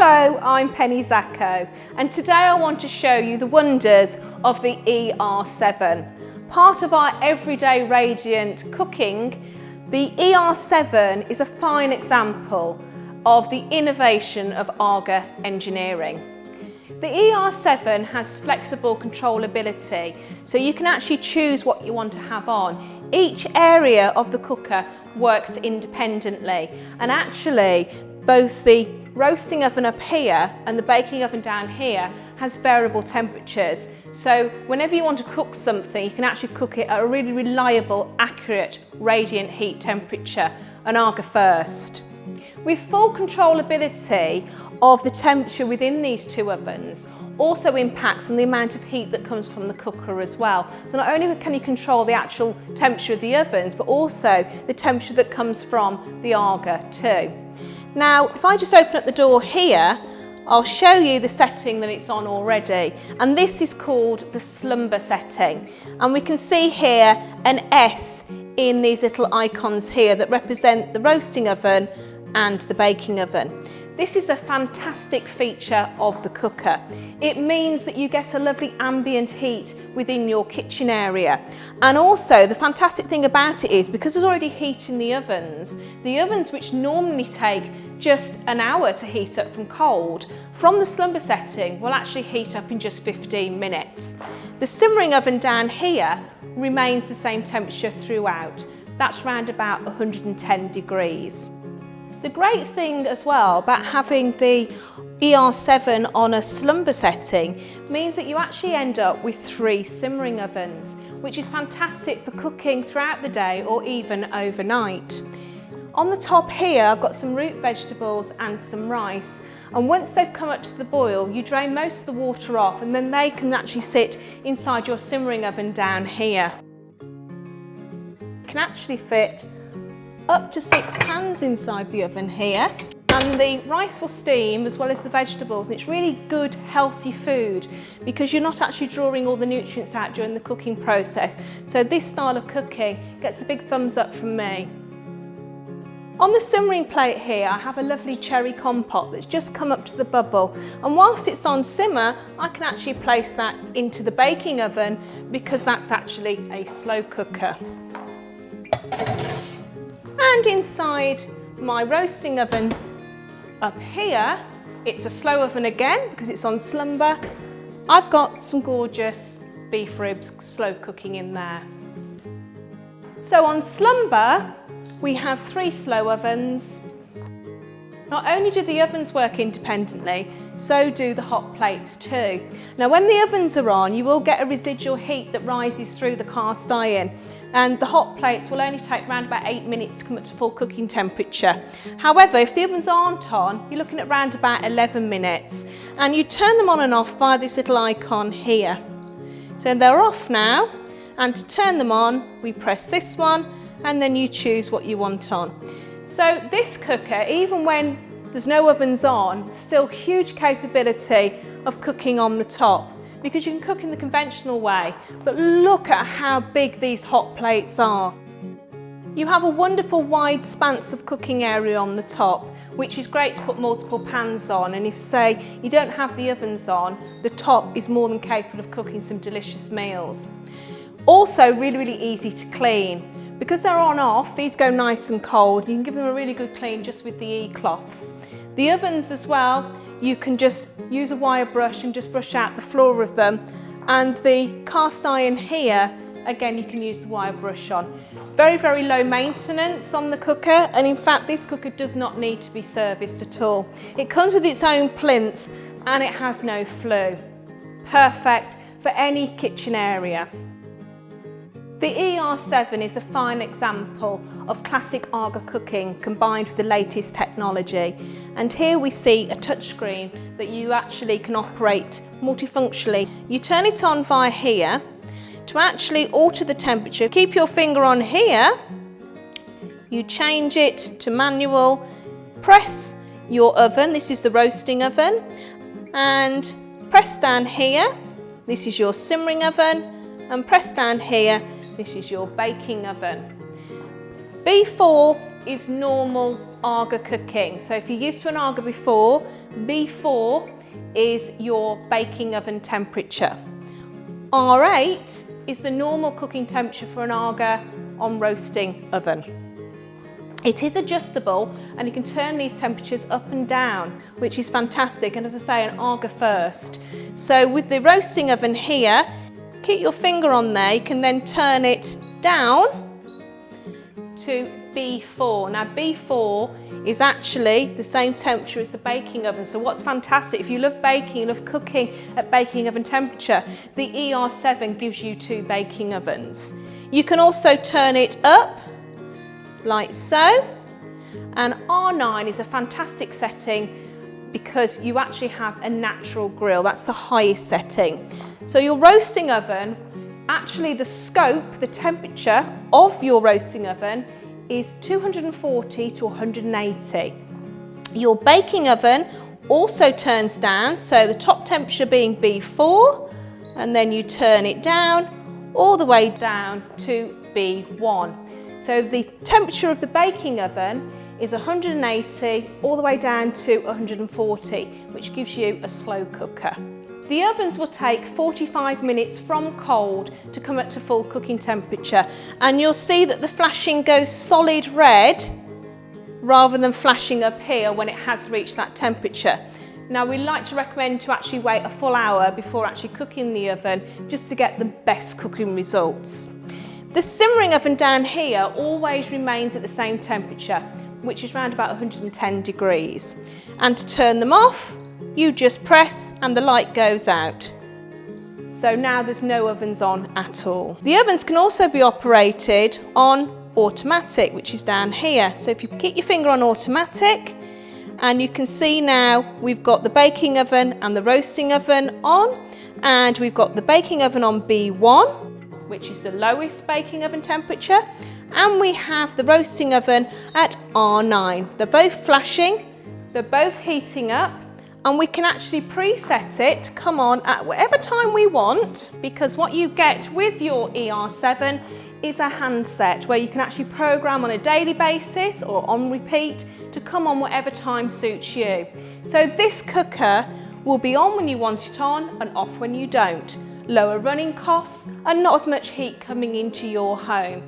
Hello, I'm Penny Zacco, and today I want to show you the wonders of the eR7. Part of our everyday radiant cooking, the eR7 is a fine example of the innovation of AGA engineering. The eR7 has flexible controllability, so you can actually choose what you want to have on. Each area of the cooker works independently, and actually both the roasting oven up here and the baking oven down here has variable temperatures. So whenever you want to cook something, you can actually cook it at a really reliable, accurate, radiant heat temperature, and AGA first. With full controllability of the temperature within these two ovens also impacts on the amount of heat that comes from the cooker as well. So not only can you control the actual temperature of the ovens, but also the temperature that comes from the AGA too. Now, if I just open up the door here, I'll show you the setting that it's on already. And this is called the slumber setting. And we can see here an S in these little icons here that represent the roasting oven and the baking oven. This is a fantastic feature of the cooker. It means that you get a lovely ambient heat within your kitchen area. And also the fantastic thing about it is because there's already heat in the ovens which normally take just an hour to heat up from cold, from the slumber setting will actually heat up in just 15 minutes. The simmering oven down here remains the same temperature throughout. That's around about 110 degrees. The great thing as well about having the eR7 on a slumber setting means that you actually end up with 3 simmering ovens, which is fantastic for cooking throughout the day or even overnight. On the top here, I've got some root vegetables and some rice. And once they've come up to the boil, you drain most of the water off and then they can actually sit inside your simmering oven down here. You can actually fit up to 6 pans inside the oven here. And the rice will steam as well as the vegetables. And it's really good, healthy food because you're not actually drawing all the nutrients out during the cooking process. So this style of cooking gets a big thumbs up from me. On the simmering plate here, I have a lovely cherry compote that's just come up to the bubble. And whilst it's on simmer, I can actually place that into the baking oven because that's actually a slow cooker. And inside my roasting oven up here, it's a slow oven again because it's on slumber. I've got some gorgeous beef ribs slow cooking in there. So on slumber, we have 3 slow ovens. Not only do the ovens work independently, so do the hot plates too. Now when the ovens are on, you will get a residual heat that rises through the cast iron, and the hot plates will only take around about 8 minutes to come up to full cooking temperature. However, if the ovens aren't on, you're looking at around about 11 minutes, and you turn them on and off by this little icon here. So they're off now, and to turn them on, we press this one, and then you choose what you want on. So this cooker, even when there's no ovens on, still huge capability of cooking on the top because you can cook in the conventional way, but look at how big these hot plates are. You have a wonderful wide expanse of cooking area on the top, which is great to put multiple pans on, and if say you don't have the ovens on, the top is more than capable of cooking some delicious meals. Also really easy to clean. Because they're on off, these go nice and cold. You can give them a really good clean just with the e-cloths. The ovens as well, you can just use a wire brush and just brush out the floor of them. And the cast iron here, again, you can use the wire brush on. Very low maintenance on the cooker, and in fact this cooker does not need to be serviced at all. It comes with its own plinth and it has no flue. Perfect for any kitchen area. The eR7 is a fine example of classic AGA cooking combined with the latest technology. And here we see a touchscreen that you actually can operate multifunctionally. You turn it on via here to actually alter the temperature. Keep your finger on here, you change it to manual, press your oven, this is the roasting oven, and press down here, this is your simmering oven, and press down here, this is your baking oven. B4 is normal AGA cooking. So if you're used to an AGA before, B4 is your baking oven temperature. R8 is the normal cooking temperature for an AGA on roasting oven. It is adjustable and you can turn these temperatures up and down, which is fantastic, and as I say, an AGA first. So with the roasting oven here, keep your finger on there, you can then turn it down to B4. Now B4 is actually the same temperature as the baking oven. So what's fantastic, if you love baking, you love cooking at baking oven temperature, the eR7 gives you 2 baking ovens. You can also turn it up like so, and R9 is a fantastic setting because you actually have a natural grill. That's the highest setting. So your roasting oven, actually the scope, the temperature of your roasting oven is 240 to 180. Your baking oven also turns down, so the top temperature being B4, and then you turn it down all the way down to B1. So the temperature of the baking oven is 180 all the way down to 140, which gives you a slow cooker. The ovens will take 45 minutes from cold to come up to full cooking temperature, and you'll see that the flashing goes solid red rather than flashing up here when it has reached that temperature. Now we like to recommend to actually wait a full hour before actually cooking the oven, just to get the best cooking results. The simmering oven down here always remains at the same temperature, which is around about 110 degrees. And to turn them off, you just press and the light goes out. So now there's no ovens on at all. The ovens can also be operated on automatic, which is down here. So if you keep your finger on automatic, and you can see now we've got the baking oven and the roasting oven on, and we've got the baking oven on B1, which is the lowest baking oven temperature, and we have the roasting oven at R9. They're both flashing, they're both heating up, and we can actually preset it to come on at whatever time we want, because what you get with your eR7 is a handset where you can actually program on a daily basis or on repeat to come on whatever time suits you. So this cooker will be on when you want it on and off when you don't. Lower running costs and not as much heat coming into your home.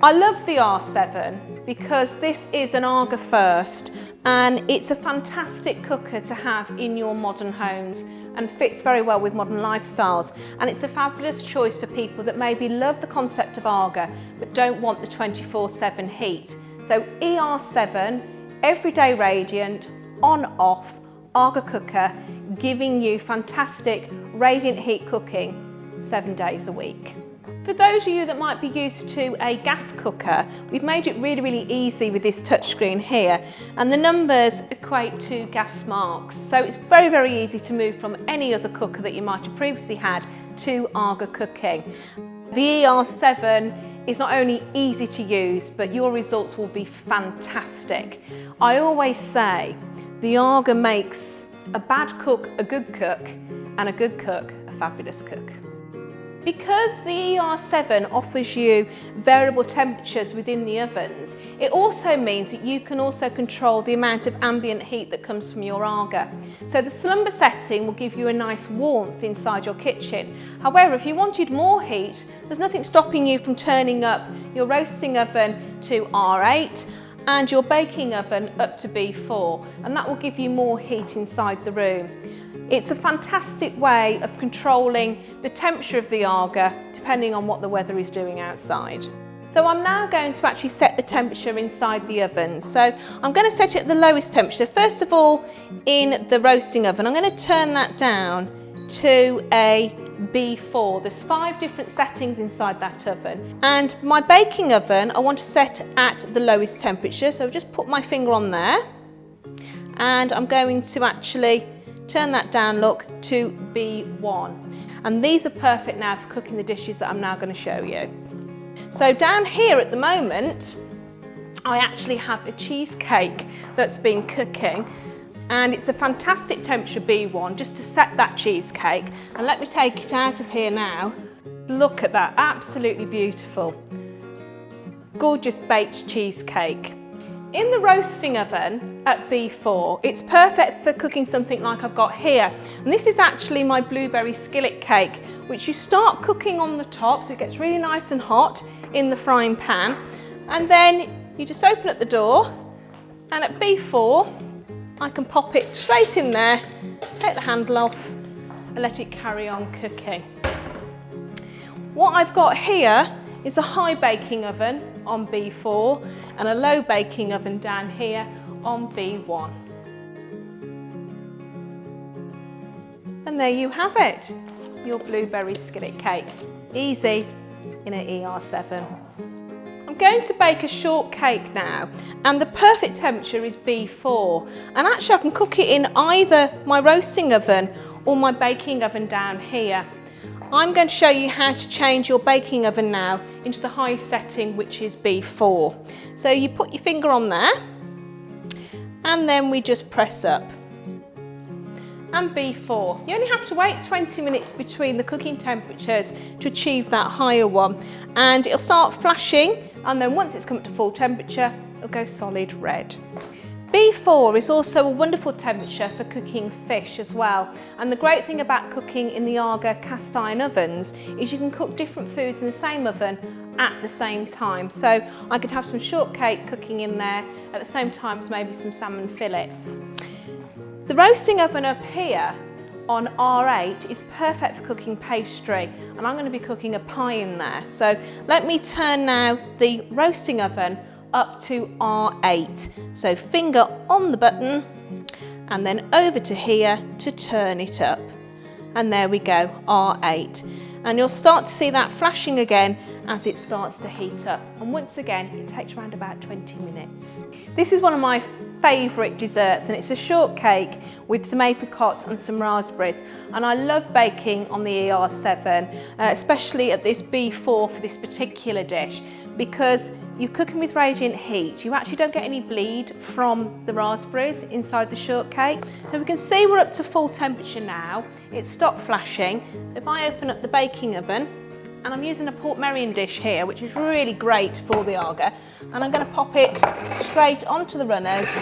I love the R7 because this is an AGA first, and it's a fantastic cooker to have in your modern homes and fits very well with modern lifestyles, and it's a fabulous choice for people that maybe love the concept of AGA but don't want the 24/7 heat. So eR7, everyday radiant, on off AGA cooker, giving you fantastic radiant heat cooking 7 days a week. For those of you that might be used to a gas cooker, we've made it really easy with this touchscreen here, and the numbers equate to gas marks. So it's very easy to move from any other cooker that you might have previously had to AGA cooking. The eR7 is not only easy to use, but your results will be fantastic. I always say the AGA makes a bad cook a good cook, and a good cook a fabulous cook. Because the eR7 offers you variable temperatures within the ovens, it also means that you can also control the amount of ambient heat that comes from your AGA. So the slumber setting will give you a nice warmth inside your kitchen. However, if you wanted more heat, there's nothing stopping you from turning up your roasting oven to R8 and your baking oven up to B4, and that will give you more heat inside the room. It's a fantastic way of controlling the temperature of the AGA depending on what the weather is doing outside. So I'm now going to actually set the temperature inside the oven. So I'm going to set it at the lowest temperature. First of all, in the roasting oven, I'm going to turn that down to a B4. There's 5 different settings inside that oven. And my baking oven, I want to set at the lowest temperature. So I've just put my finger on there, and I'm going to actually turn that down, look, to B1. And these are perfect now for cooking the dishes that I'm now going to show you. So down here at the moment, I actually have a cheesecake that's been cooking, and it's a fantastic temperature B1 just to set that cheesecake. And let me take it out of here now. Look at that, absolutely beautiful. Gorgeous baked cheesecake. In the roasting oven at B4, it's perfect for cooking something like I've got here. And this is actually my blueberry skillet cake, which you start cooking on the top so it gets really nice and hot in the frying pan. And then you just open up the door, and at B4, I can pop it straight in there, take the handle off, and let it carry on cooking. What I've got here is a high baking oven on B4 and a low baking oven down here on B1. And there you have it, your blueberry skillet cake. Easy in an eR7. I'm going to bake a shortcake now, and the perfect temperature is B4. And actually I can cook it in either my roasting oven or my baking oven down here. I'm going to show you how to change your baking oven now into the highest setting, which is B4. So you put your finger on there, and then we just press up. And B4. You only have to wait 20 minutes between the cooking temperatures to achieve that higher one. And it'll start flashing, and then once it's come up to full temperature, it'll go solid red. B4 is also a wonderful temperature for cooking fish as well. And the great thing about cooking in the AGA cast iron ovens is you can cook different foods in the same oven at the same time. So I could have some shortcake cooking in there at the same time as maybe some salmon fillets. The roasting oven up here on R8 is perfect for cooking pastry, and I'm going to be cooking a pie in there. So let me turn now the roasting oven up to R8. So finger on the button and then over to here to turn it up. And there we go, R8. And you'll start to see that flashing again as it starts to heat up. And once again, it takes around about 20 minutes. This is one of my favourite desserts, and it's a shortcake with some apricots and some raspberries. And I love baking on the eR7, especially at this B4 for this particular dish, because you're cooking with radiant heat. You actually don't get any bleed from the raspberries inside the shortcake. So we can see we're up to full temperature now. It's stopped flashing. If I open up the baking oven, and I'm using a Portmeirion dish here, which is really great for the AGA, and I'm going to pop it straight onto the runners.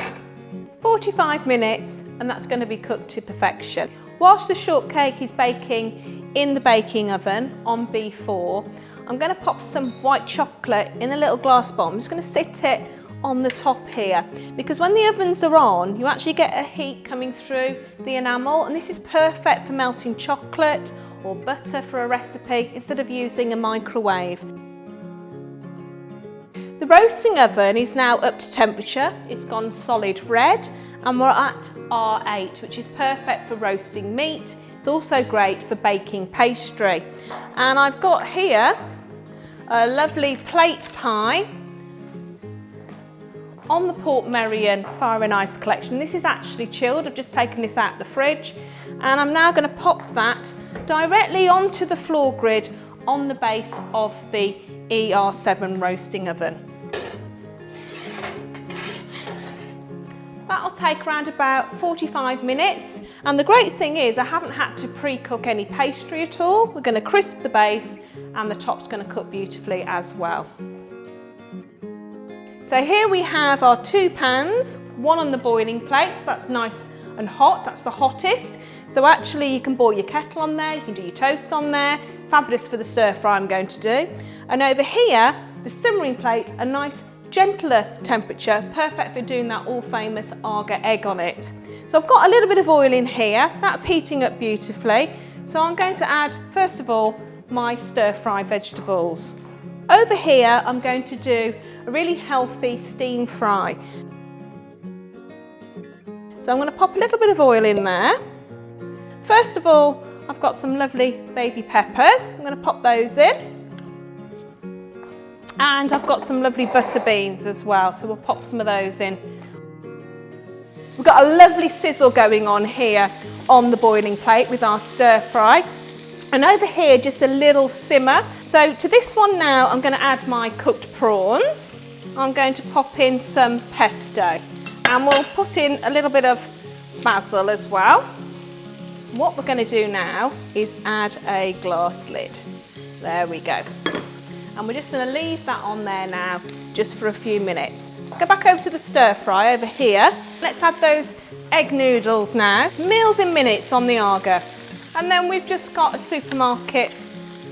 45 minutes, and that's going to be cooked to perfection. Whilst the shortcake is baking in the baking oven on B4, I'm going to pop some white chocolate in a little glass bowl. I'm just going to sit it on the top here, because when the ovens are on, you actually get a heat coming through the enamel, and this is perfect for melting chocolate or butter for a recipe instead of using a microwave. The roasting oven is now up to temperature. It's gone solid red, and we're at R8, which is perfect for roasting meat. It's also great for baking pastry. And I've got here a lovely plate pie on the Portmeirion Fire and Ice collection. This is actually chilled. I've just taken this out of the fridge, and I'm now going to pop that directly onto the floor grid on the base of the eR7 roasting oven. That'll take around about 45 minutes, and the great thing is I haven't had to pre-cook any pastry at all. We're going to crisp the base, and the top's going to cook beautifully as well. So here we have our 2 pans, one on the boiling plate, so that's nice and hot, that's the hottest. So actually you can boil your kettle on there, you can do your toast on there, fabulous for the stir fry I'm going to do. And over here, the simmering plate, a nice gentler temperature, perfect for doing that all famous AGA egg on it. So I've got a little bit of oil in here, that's heating up beautifully. So I'm going to add, first of all, my stir fry vegetables. Over here, I'm going to do a really healthy steam fry. So I'm going to pop a little bit of oil in there. First of all, I've got some lovely baby peppers. I'm going to pop those in. And I've got some lovely butter beans as well, so we'll pop some of those in. We've got a lovely sizzle going on here on the boiling plate with our stir fry. And over here, just a little simmer. So to this one now, I'm going to add my cooked prawns. I'm going to pop in some pesto, and we'll put in a little bit of basil as well. What we're going to do now is add a glass lid. There we go. And we're just going to leave that on there now just for a few minutes. Go back over to the stir fry over here. Let's add those egg noodles now. Meals in minutes on the AGA. And then we've just got a supermarket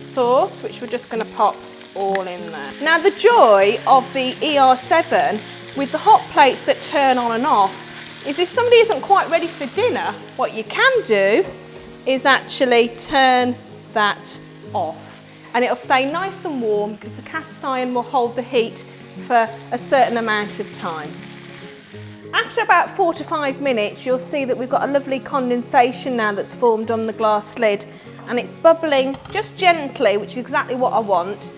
sauce, which we're just going to pop all in there. Now the joy of the eR7 with the hot plates that turn on and off is if somebody isn't quite ready for dinner, what you can do is actually turn that off. And it'll stay nice and warm because the cast iron will hold the heat for a certain amount of time. After about 4 to 5 minutes, you'll see that we've got a lovely condensation now that's formed on the glass lid, and it's bubbling just gently, which is exactly what I want.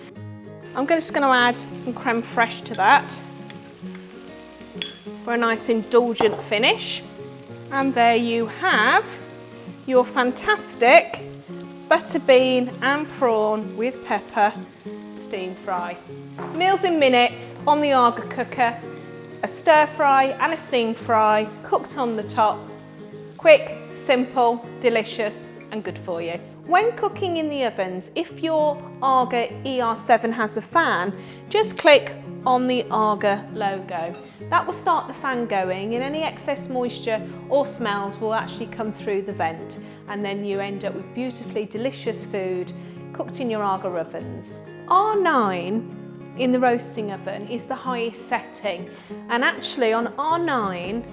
I'm just going to add some creme fraiche to that for a nice indulgent finish. And there you have your fantastic butter bean and prawn with pepper steam fry. Meals in minutes on the AGA cooker, a stir fry and a steam fry cooked on the top. Quick, simple, delicious and good for you. When cooking in the ovens, if your AGA eR7 has a fan, just click on the AGA logo. That will start the fan going and any excess moisture or smells will actually come through the vent, and then you end up with beautifully delicious food cooked in your AGA ovens. R9 in the roasting oven is the highest setting, and actually on R9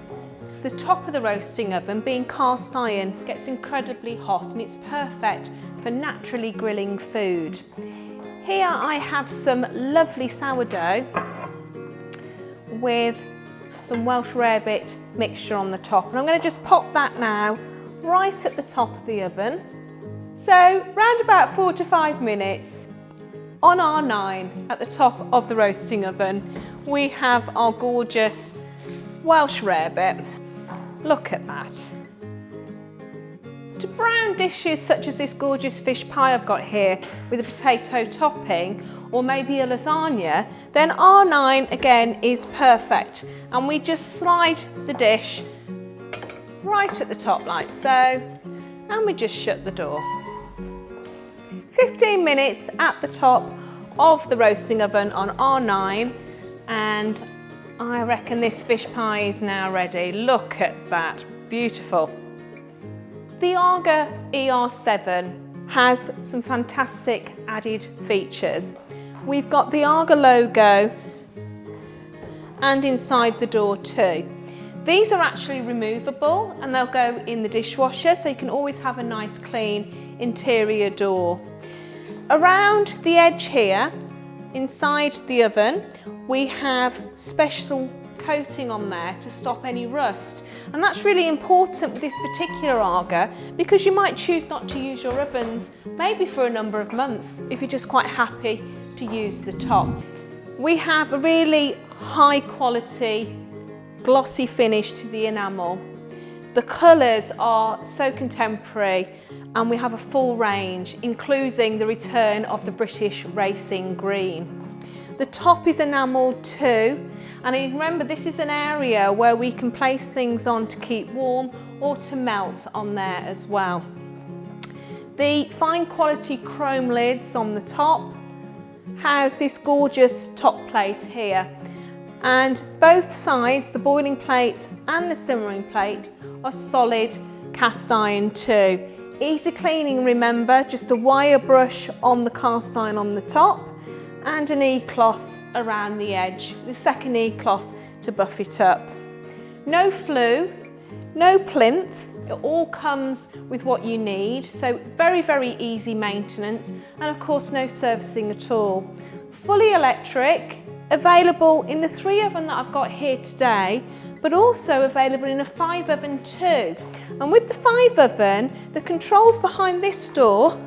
the top of the roasting oven, being cast iron, gets incredibly hot and it's perfect for naturally grilling food. Here I have some lovely sourdough with some Welsh rarebit mixture on the top, and I'm going to just pop that now right at the top of the oven. So round about 4 to 5 minutes on R9 at the top of the roasting oven, we have our gorgeous Welsh rarebit. Look at that. To brown dishes such as this gorgeous fish pie I've got here with a potato topping, or maybe a lasagna, then R9 again is perfect. And we just slide the dish right at the top like so, and we just shut the door. 15 minutes at the top of the roasting oven on R9, and I reckon this fish pie is now ready. Look at that, beautiful. The AGA eR7 has some fantastic added features. We've got the AGA logo and inside the door too. These are actually removable and they'll go in the dishwasher, so you can always have a nice clean interior door. Around the edge here, inside the oven, we have special coating on there to stop any rust. And that's really important with this particular AGA because you might choose not to use your ovens maybe for a number of months if you're just quite happy to use the top. We have a really high quality glossy finish to the enamel. The colours are so contemporary, and we have a full range, including the return of the British racing green. The top is enamelled too, and remember this is an area where we can place things on to keep warm or to melt on there as well. The fine quality chrome lids on the top house this gorgeous top plate here, and both sides, the boiling plate and the simmering plate, are solid cast iron too. Easy cleaning, remember, just a wire brush on the cast iron on the top and an e-cloth around the edge, the second e-cloth to buff it up. No flue, no plinth, it all comes with what you need, so very, very easy maintenance, and of course no servicing at all. Fully electric, available in the 3 oven that I've got here today, but also available in a 5 oven too. And with the 5 oven, the controls behind this door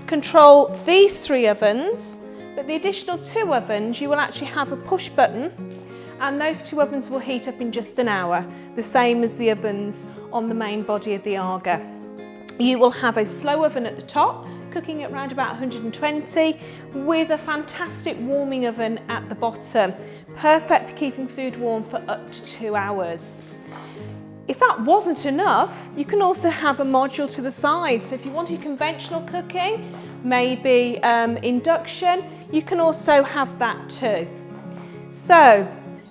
control these 3 ovens, but the additional 2 ovens, you will actually have a push button, and those 2 ovens will heat up in just an hour, the same as the ovens on the main body of the AGA. You will have a slow oven at the top, cooking at around about 120, with a fantastic warming oven at the bottom, perfect for keeping food warm for up to 2 hours. If that wasn't enough, you can also have a module to the side. So if you wanted conventional cooking, maybe induction, you can also have that too. So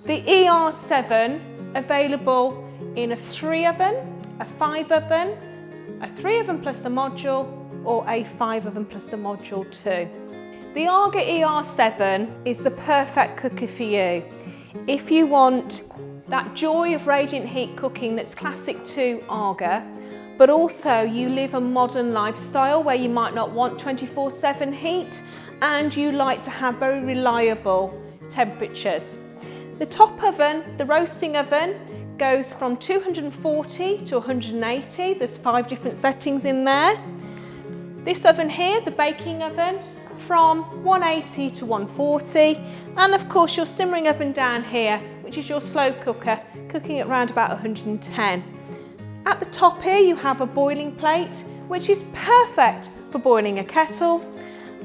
the eR7 available in a 3 oven, a 5 oven, a 3 oven plus a module, or a 5 oven plus a module too. The AGA eR7 is the perfect cooker for you if you want that joy of radiant heat cooking that's classic to AGA, but also you live a modern lifestyle where you might not want 24/7 heat and you like to have very reliable temperatures. The top oven, the roasting oven, goes from 240 to 180. There's 5 different settings in there. This oven here, the baking oven, from 180 to 140. And of course your simmering oven down here, which is your slow cooker, cooking at around about 110. At the top here you have a boiling plate, which is perfect for boiling a kettle.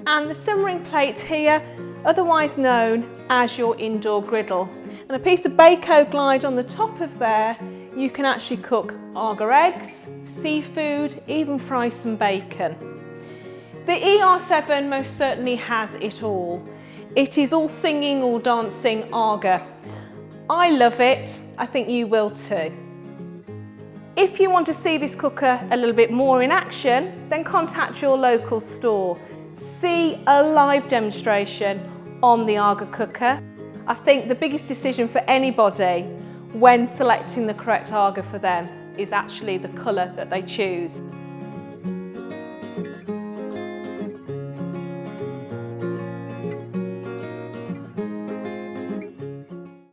And the simmering plate here, otherwise known as your indoor griddle. And a piece of Bako glide on the top of there, you can actually cook AGA eggs, seafood, even fry some bacon. The eR7 most certainly has it all. It is all singing, all dancing AGA. I love it, I think you will too. If you want to see this cooker a little bit more in action, then contact your local store. See a live demonstration on the AGA cooker. I think the biggest decision for anybody when selecting the correct AGA for them is actually the colour that they choose.